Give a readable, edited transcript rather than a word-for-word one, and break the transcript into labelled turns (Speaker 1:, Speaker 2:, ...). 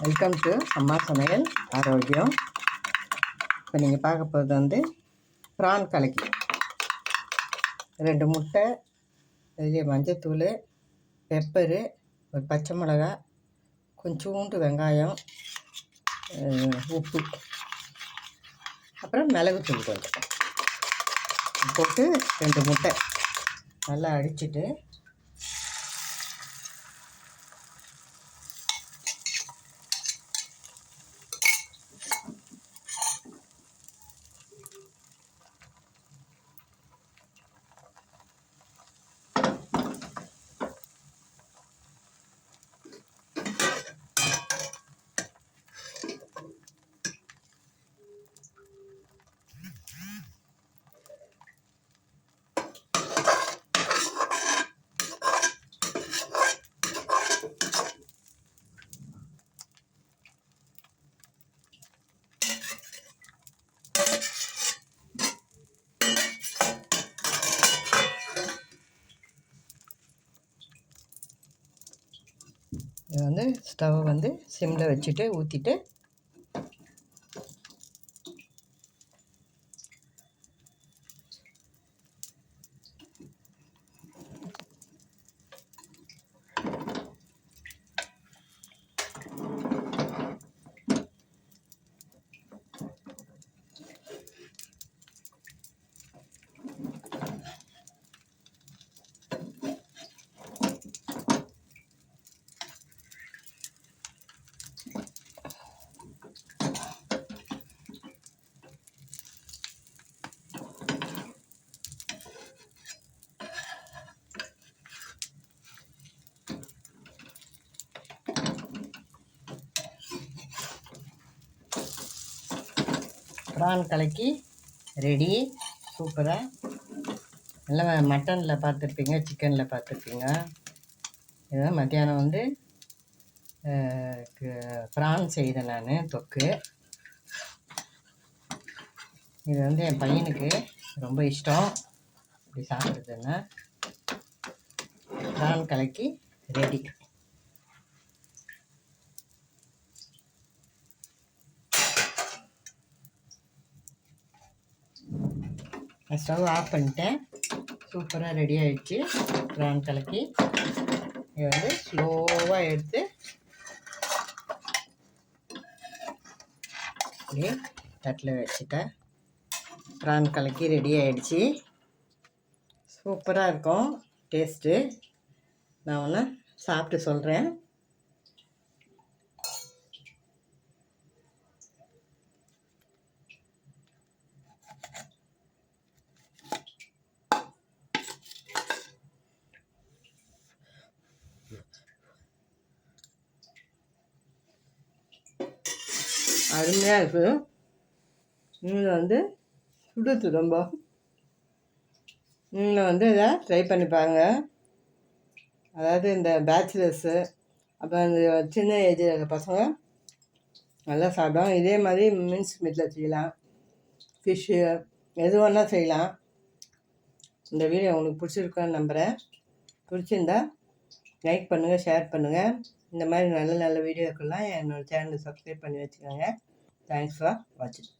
Speaker 1: Welcome to அம்மா சமையல் ஆரோக்கியம். இப்போ நீங்கள் பார்க்க போகிறது வந்து ப்ரான் கலக்கி. 2 முட்டை, இதில் மஞ்சத்தூள், பெப்பரு, ஒரு பச்சை மிளகா, கொஞ்சோண்டு வெங்காயம், உப்பு, அப்புறம் மிளகுத்தூள் கொஞ்சம் போட்டு 2 முட்டை நல்லா அடிச்சுட்டு இதை வந்து ஸ்டவ்வை வந்து சிம்மில் வச்சுட்டு ஊற்றிட்டு ப்ரான் கலக்கி ரெடி. சூப்பராக நல்லா மட்டனில் பார்த்துருப்பீங்க, சிக்கனில் பார்த்துருப்பீங்க. இதை மத்தியானம் வந்து ப்ரான் செய்தேன் நான் தொக்கு. இது வந்து என் பையனுக்கு ரொம்ப இஷ்டம் இப்படி சாப்பிட்றதுன்னா. ப்ரான் கலக்கி ரெடி. ஸ்டவ் ஆஃப் பண்ணிட்டேன். சூப்பராக ரெடி ஆகிடுச்சு ப்ரான் கலக்கி. இதை வந்து ஸ்லோவாக எடுத்து அப்படியே தட்டில் வச்சுட்டேன். ப்ரான் கலக்கி ரெடி ஆகிடுச்சு. சூப்பராக இருக்கும் டேஸ்ட்டு. நான் ஒன்று சாப்பிட்டு சொல்கிறேன். அருமையாக இருக்குது. நீங்கள் வந்து சுடுது ரொம்ப. நீங்கள் வந்து இதை ட்ரை பண்ணி பாருங்கள். அதாவது இந்த பேச்சுலர்ஸு, அப்புறம் இந்த சின்ன ஏஜில் இருக்க பசங்க நல்லா சாப்பிடும். இதே மாதிரி மின்ஸ் மீட்டில் செய்யலாம், ஃபிஷ்ஷு எது வேணால் செய்யலாம். இந்த வீடியோ உங்களுக்கு பிடிச்சிருக்கான்னு நம்புகிறேன். பிடிச்சிருந்தா லைக் பண்ணுங்கள், ஷேர் பண்ணுங்கள். இந்த மாதிரி நல்ல நல்ல வீடியோக்கெல்லாம் என்னோடய சேனலை சப்ஸ்கிரைப் பண்ணி வச்சுக்கோங்க. தேங்க்ஸ் ஃபார் வாட்சிங்.